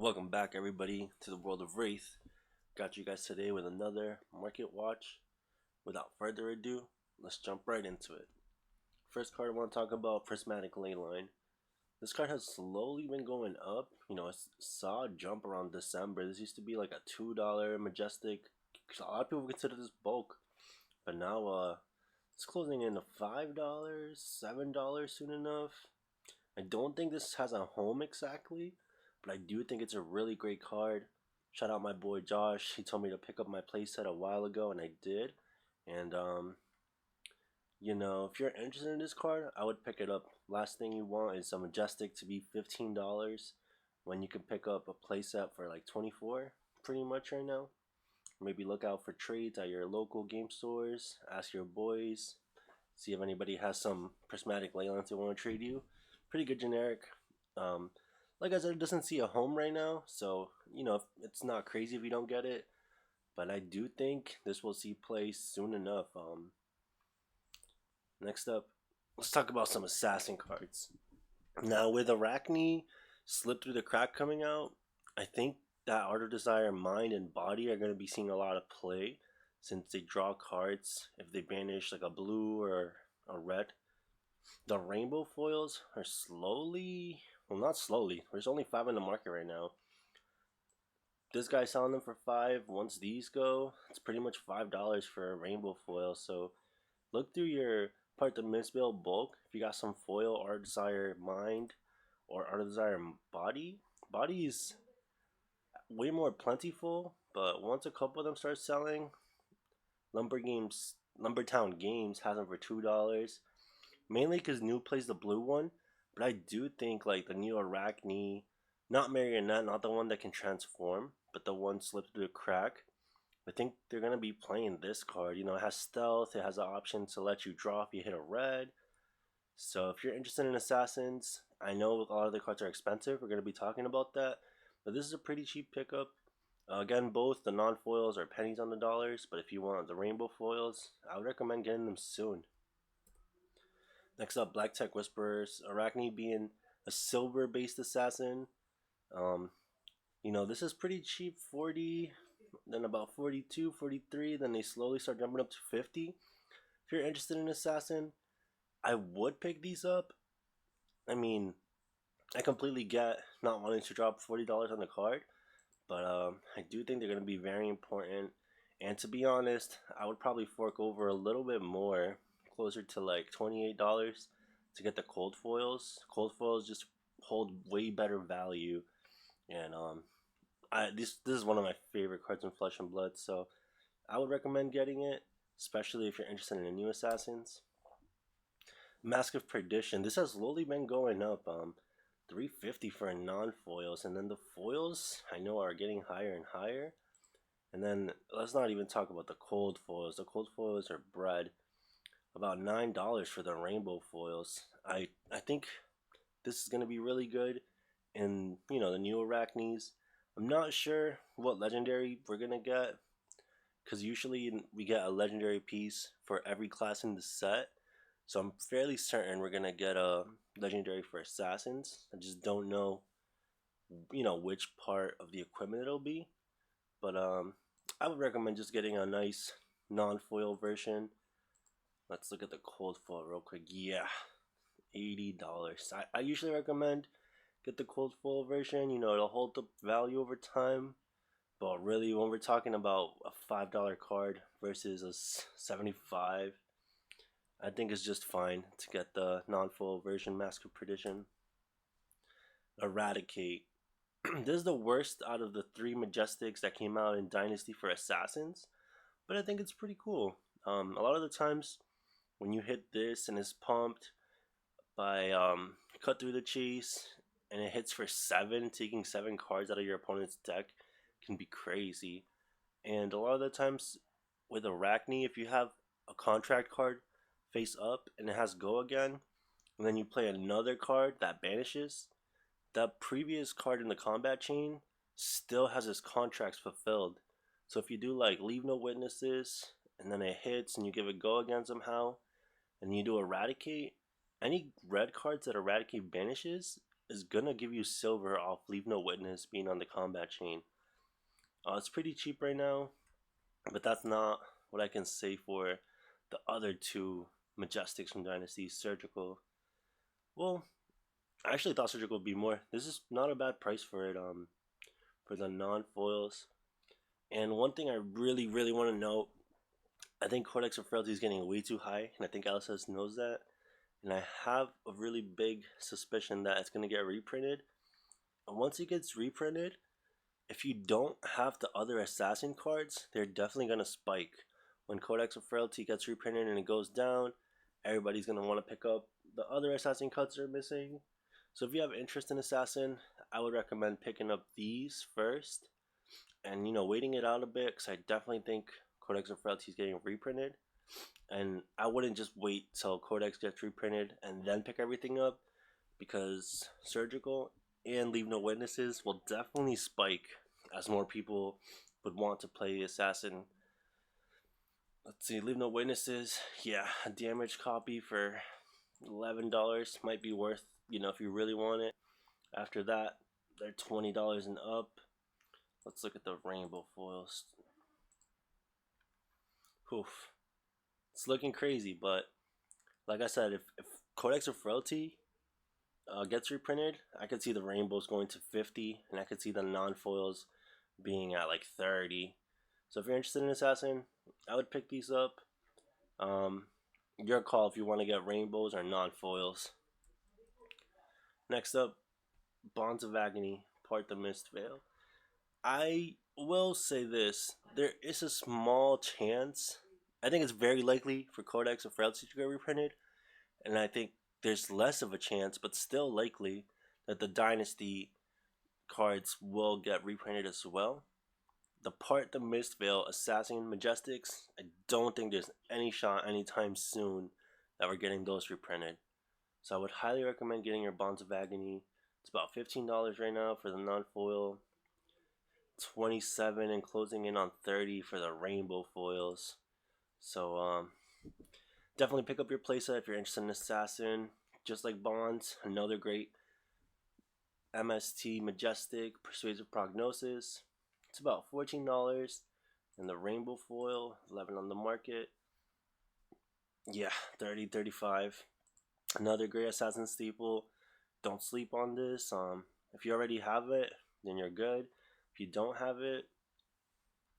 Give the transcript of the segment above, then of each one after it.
Welcome back, everybody, to the world of Wraith. Got you guys today with another market watch. Without further ado, let's jump right into it. First card I want to talk about, Prismatic Leyline. This card has slowly been going up. I saw a jump around December. This used to be like a $2 Majestic. A lot of people consider this bulk, but now it's closing in to $5, $7 soon enough. I don't think this has a home exactly, but I do think it's a really great card. Shout out my boy Josh. He told me to pick up my playset a while ago, and I did. And if you're interested in this card, I would pick it up. Last thing you want is a Majestic to be $15 when you can pick up a playset for like $24 pretty much right now. Maybe look out for trades at your local game stores. Ask your boys. See if anybody has some prismatic leylines they want to trade you. Pretty good generic. Like I said, it doesn't see a home right now, so it's not crazy if you don't get it. But I do think this will see play soon enough. Next up, let's talk about some Assassin cards. Now with Arachne Slip Through the Crack coming out, I think that Art of Desire, Mind, and Body are going to be seeing a lot of play since they draw cards if they banish like a blue or a red. The rainbow foils are slowly, well, not slowly, there's only 5 in the market right now. This guy's selling them for 5. Once these go, it's pretty much $5 for a rainbow foil. So look through your part of the Mville bulk. If you got some foil, Art of Desire Mind or Art of Desire Body, Body's way more plentiful, but once a couple of them start selling, Lumbertown Games has them for $2. Mainly because New plays the blue one, but I do think like the new Arachne, not Marionette, not the one that can transform, but the one slipped through the crack. I think they're going to be playing this card. It has stealth, it has an option to let you draw if you hit a red. So if you're interested in Assassins, I know a lot of the cards are expensive, we're going to be talking about that, but this is a pretty cheap pickup. Again, both the non-foils are pennies on the dollars, but if you want the rainbow foils, I would recommend getting them soon. Next up, Black Tech Whisperers. Arachne being a silver-based assassin. This is pretty cheap, 40, then about 42, 43, then they slowly start jumping up to 50. If you're interested in assassin, I would pick these up. I mean, I completely get not wanting to drop $40 on the card, but I do think they're going to be very important. And to be honest, I would probably fork over a little bit more, closer to like $28 to get the cold foils. Cold foils just hold way better value, and this is one of my favorite cards in Flesh and Blood, so I would recommend getting it, especially if you're interested in the new assassins. Mask of Perdition. This has slowly been going up. $350 for non-foils, and then the foils I know are getting higher and higher. And then let's not even talk about the cold foils. The cold foils are bread. About $9 for the rainbow foils. I think this is going to be really good in the new Arachnes. I'm not sure what legendary we're going to get, because usually we get a legendary piece for every class in the set, so I'm fairly certain we're going to get a legendary for assassins. I just don't know which part of the equipment it'll be, but I would recommend just getting a nice non-foil version. Let's look at the cold foil real quick. Yeah, $80. I usually recommend get the cold foil version. It'll hold the value over time. But really, when we're talking about a $5 card versus a 75, I think it's just fine to get the non-foil version. Mask of Perdition. Eradicate. This is the worst out of the 3 Majestics that came out in Dynasty for Assassins, but I think it's pretty cool. A lot of the times when you hit this and it's pumped by Cut Through the Chase and it hits for 7, taking 7 cards out of your opponent's deck can be crazy. And a lot of the times with Arachne, if you have a contract card face up and it has go again, and then you play another card that banishes, that previous card in the combat chain still has its contracts fulfilled. So if you do like Leave No Witnesses and then it hits and you give it go again somehow, and you do Eradicate, any red cards that Eradicate banishes is gonna give you silver off Leave No Witness being on the combat chain. It's pretty cheap right now, but that's not what I can say for the other two Majestics from Dynasty. Surgical. Well, I actually thought Surgical would be more. This is not a bad price for it. For the non-foils. And one thing I really, really want to note, I think Codex of Frailty is getting way too high, and I think Alsace knows that. And I have a really big suspicion that it's going to get reprinted. And once it gets reprinted, if you don't have the other Assassin cards, they're definitely going to spike. When Codex of Frailty gets reprinted and it goes down, everybody's going to want to pick up the other Assassin cards that are missing. So if you have interest in Assassin, I would recommend picking up these first and, you know, waiting it out a bit, because I definitely think Codex of Frailty is getting reprinted. And I wouldn't just wait till Codex gets reprinted and then pick everything up, because Surgical and Leave No Witnesses will definitely spike as more people would want to play Assassin. Let's see, Leave No Witnesses, yeah, a damaged copy for $11 might be worth, you know, if you really want it. After that, they're $20 and up. Let's look at the rainbow foils. Oof. It's looking crazy, but like I said, if Codex of Frailty gets reprinted, I could see the rainbows going to 50, and I could see the non-foils being at like 30. So if you're interested in Assassin, I would pick these up. Your call if you want to get rainbows or non-foils. Next up, Bonds of Agony, Part the Mist Veil. I will say this, there is a small chance, I think it's very likely for Codex of Frailty to get reprinted, and I think there's less of a chance, but still likely, that the Dynasty cards will get reprinted as well. The Part the Mist Veil Assassin Majestics, I don't think there's any shot anytime soon that we're getting those reprinted. So I would highly recommend getting your Bonds of Agony. It's about $15 right now for the non-foil, $27 and closing in on $30 for the rainbow foils. So definitely pick up your playset if you're interested in Assassin. Just like Bonds, another great MST Majestic Persuasive Prognosis. It's about $14, and the rainbow foil, 11 on the market. Yeah, 30, 35. Another great Assassin staple. Don't sleep on this. If you already have it, then you're good. If you don't have it,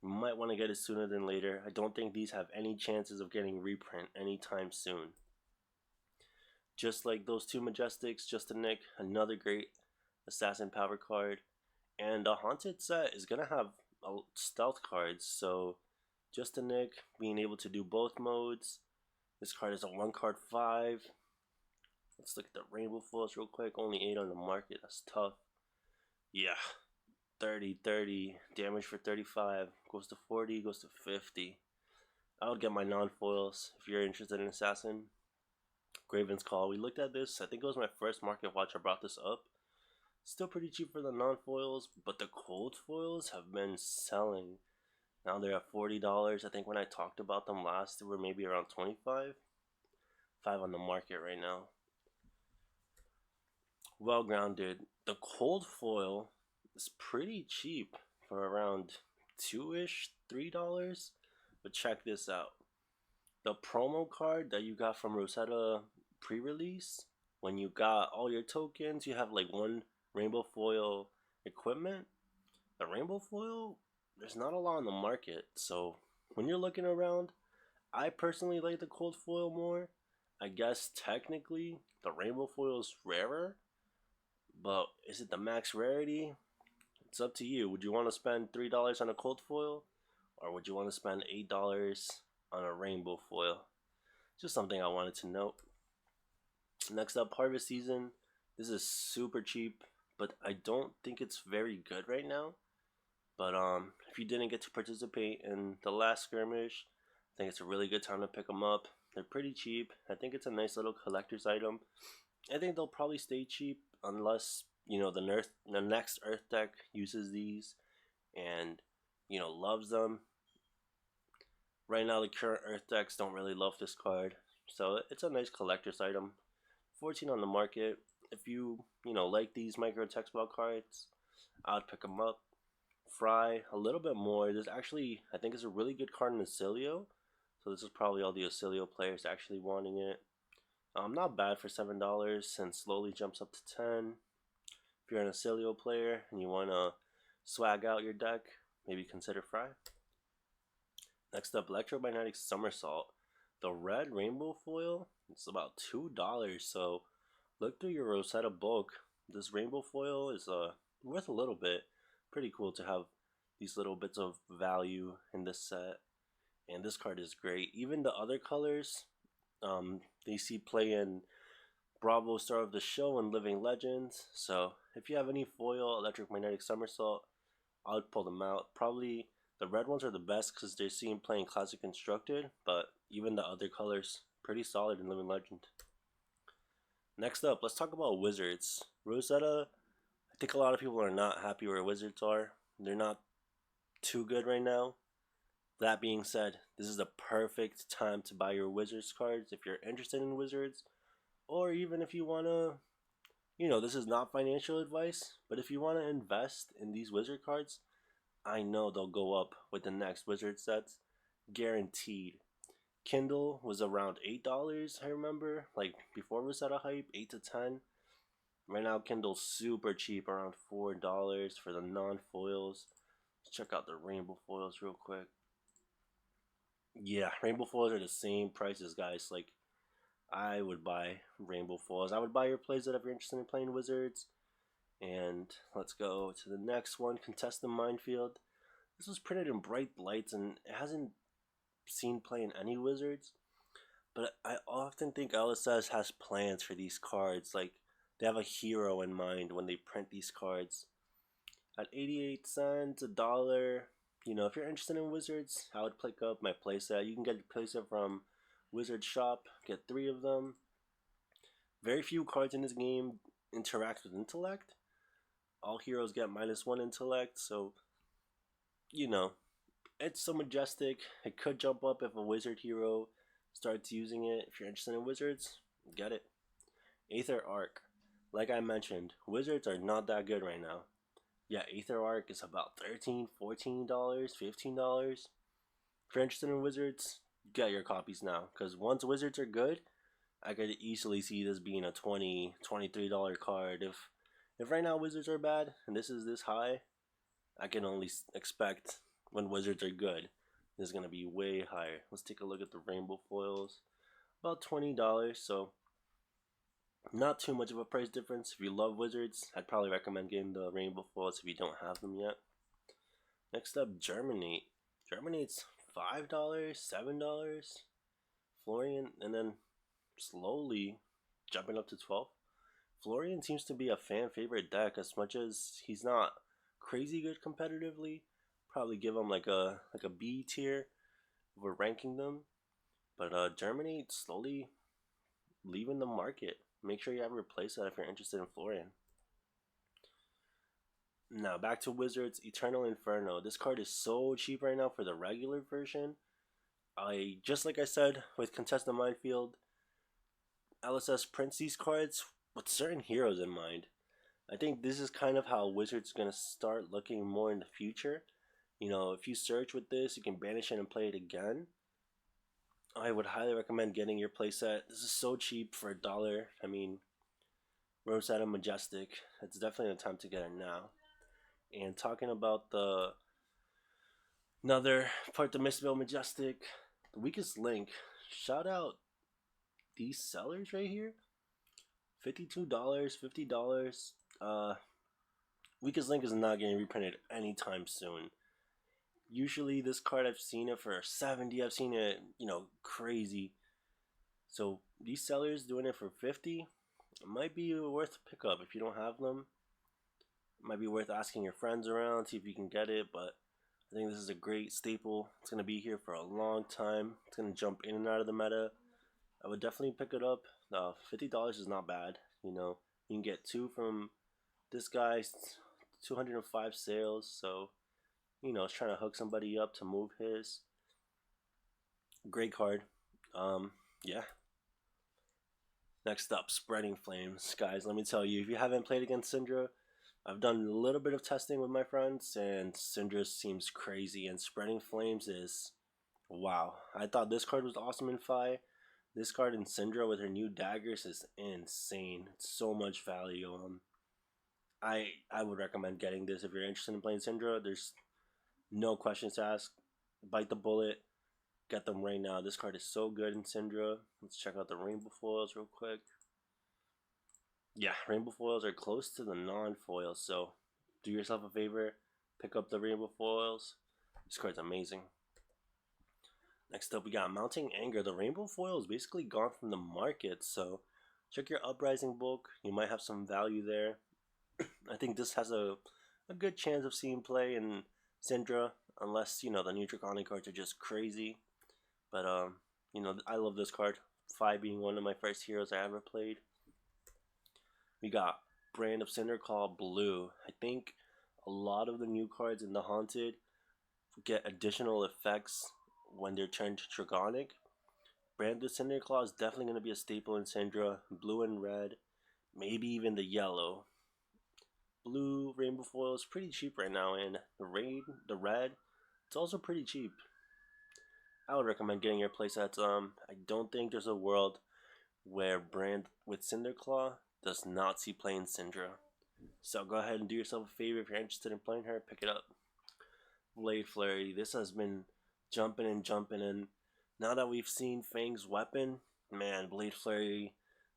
you might want to get it sooner than later. I don't think these have any chances of getting reprint anytime soon. Just like those two Majestics, Just a Nick, another great Assassin power card. And the Haunted set is going to have stealth cards, so Just a Nick being able to do both modes. This card is a 1-card 5. Let's look at the rainbow foils real quick. Only 8 on the market. That's tough. Yeah. 30, 30. Damage for 35. Goes to 40. Goes to 50. I would get my non-foils if you're interested in Assassin. Graven's Call. We looked at this. I think it was my first market watch I brought this up. Still pretty cheap for the non-foils, but the cold foils have been selling. Now they're at $40. I think when I talked about them last, they were maybe around 25. 5 on the market right now. Well Grounded. The cold foil is pretty cheap for around $2-ish, $3. But check this out. The promo card that you got from Rosetta pre-release, when you got all your tokens, you have like one rainbow foil equipment. The rainbow foil, there's not a lot on the market. So when you're looking around, I personally like the cold foil more. I guess technically the rainbow foil is rarer, but is it the max rarity? It's up to you. Would you want to spend $3 on a cold foil, or would you want to spend $8 on a rainbow foil? Just something I wanted to note. Next up, Harvest Season. This is super cheap, but I don't think it's very good right now. But if you didn't get to participate in the last skirmish, I think it's a really good time to pick them up. They're pretty cheap. I think it's a nice little collector's item. I think they'll probably stay cheap unless, you know, the next Earth deck uses these and, you know, loves them. Right now, the current Earth decks don't really love this card, so it's a nice collector's item. 14 on the market. if you like these micro text ball cards, I would pick them up. Fry a little bit more. There's actually, I think it's a really good card in Acilio. So this is probably all the Acilio players actually wanting it. Not bad for $7 and slowly jumps up to 10. If you're an Acilio player and you want to swag out your deck, maybe consider Fry. Next up, Electromagnetic Somersault. The red rainbow foil, it's about $2, so look through your Rosetta bulk. This rainbow foil is worth a little bit. Pretty cool to have these little bits of value in this set. And this card is great. Even the other colors, they see play in Bravo Star of the Show and Living Legends. So if you have any foil Electromagnetic Somersault, I would pull them out. Probably the red ones are the best because they're seen playing Classic Constructed, but even the other colors, pretty solid in Living Legend. Next up, let's talk about Wizards. Rosetta, I think a lot of people are not happy where Wizards are. They're not too good right now. That being said, this is the perfect time to buy your Wizards cards if you're interested in Wizards, or even if you want to, this is not financial advice, but if you want to invest in these Wizard cards, I know they'll go up with the next Wizard sets, guaranteed. Kindle was around $8, I remember, like before Rosetta hype, 8 to 10. Right now, Kindle's super cheap, around $4 for the non-foils. Let's check out the rainbow foils real quick. Yeah, rainbow foils are the same prices, guys. Like, I would buy rainbow foils. I would buy your playset if you're interested in playing Wizards. And let's go to the next one, Contest the Mindfield. This was printed in bright lights and it hasn't seen play in any Wizards. But I often think LSS has plans for these cards. Like, they have a hero in mind when they print these cards. At 88 cents, $1. If you're interested in Wizards, I would pick up my playset. You can get your playset from Wizard Shop, get 3 of them. Very few cards in this game interact with intellect. All heroes get -1 intellect, so it's so majestic. It could jump up if a wizard hero starts using it. If you're interested in Wizards, get it. Ather Arc. Like I mentioned, Wizards are not that good right now. Yeah, Ather Arc is about $13, $14, $15. If you're interested in Wizards, get your copies now. Because once Wizards are good, I could easily see this being a $20, $23 card. If right now Wizards are bad, and this is this high, I can only expect when Wizards are good, this is going to be way higher. Let's take a look at the rainbow foils. About $20, so not too much of a price difference. If you love Wizards, I'd probably recommend getting the rainbow foils if you don't have them yet. Next up, Germinate. Germinate's $5, $7. Florian, and then slowly jumping up to 12. Florian seems to be a fan favorite deck. As much as he's not crazy good competitively, probably give him like a B tier if we're ranking them. But Germinate slowly leaving the market. Make sure you have a playset if you're interested in Florian. Now back to Wizards, Eternal Inferno. This card is so cheap right now for the regular version. Just like I said with Contest the Mindfield, LSS prints these cards with certain heroes in mind. I think this is kind of how Wizards is going to start looking more in the future. If you search with this, you can banish it and play it again. I would highly recommend getting your playset. This is so cheap for $1. I mean, Rosetta Majestic. It's definitely the time to get it now. And talking about another part, the Mville Majestic, the weakest link. Shout out these sellers right here. $52, $50. Weakest link is not getting reprinted anytime soon. Usually this card, I've seen it for $70. I've seen it, crazy. So these sellers doing it for $50, it might be worth a pickup if you don't have them. It might be worth asking your friends around, see if you can get it. But I think this is a great staple. It's going to be here for a long time. It's going to jump in and out of the meta. I would definitely pick it up. $50 is not bad. You can get 2 from this guy's 205 sales. So it's trying to hook somebody up to move his. Great card. Yeah. Next up, Spreading Flames. Guys, let me tell you, if you haven't played against Syndra, I've done a little bit of testing with my friends, and Syndra seems crazy, and Spreading Flames is wow. I thought this card was awesome in Fi. This card in Syndra with her new daggers is insane. It's so much value. I would recommend getting this if you're interested in playing Syndra. There's no questions to ask. Bite the bullet. Get them right now. This card is so good in Syndra. Let's check out the rainbow foils real quick. Yeah, rainbow foils are close to the non-foils, so do yourself a favor, pick up the rainbow foils. This card's amazing. Next up, we got Mounting Anger. The rainbow foil is basically gone from the market, so check your Uprising book. You might have some value there. I think this has a good chance of seeing play in Syndra, unless, you know, the new Draconic cards are just crazy. But, you know, I love this card. 5 being one of my first heroes I ever played. We got Brand of Cinderclaw Blue. I think a lot of the new cards in the Haunted get additional effects when they're turned to Draconic. Brand of Cinderclaw is definitely going to be a staple in Syndra. Blue and red, maybe even the yellow. Blue rainbow foil is pretty cheap right now, and the red, it's also pretty cheap. I would recommend getting your playsets. I don't think there's a world where Brand with Cinderclaw does not see play in Syndra. So go ahead and do yourself a favor if you're interested in playing her, pick it up. Blade Flurry. This has been jumping and now that we've seen Fang's weapon, man, Blade Flurry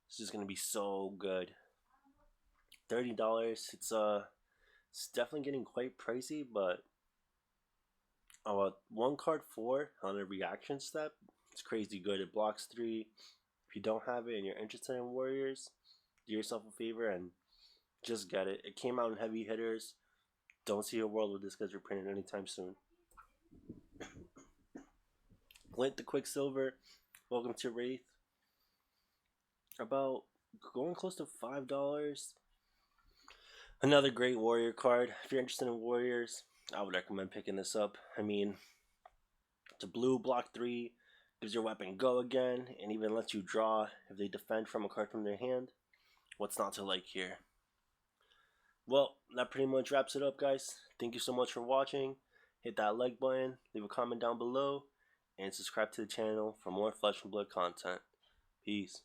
is just gonna be so good. $30. It's definitely getting quite pricey, but one card 4 on a reaction step, it's crazy good. It blocks 3. If you don't have it and you're interested in Warriors, do yourself a favor and just get it. It came out in heavy hitters. Don't see a world with this because reprinted anytime soon. Lint the Quicksilver. Welcome to Wraith. About going close to $5. Another great warrior card. If you're interested in warriors, I would recommend picking this up. I mean, it's a blue, block 3, gives your weapon go again, and even lets you draw if they defend from a card from their hand. What's not to like here? Well, that pretty much wraps it up, guys. Thank you so much for watching. Hit that like button, leave a comment down below, and subscribe to the channel for more Flesh and Blood content. Peace.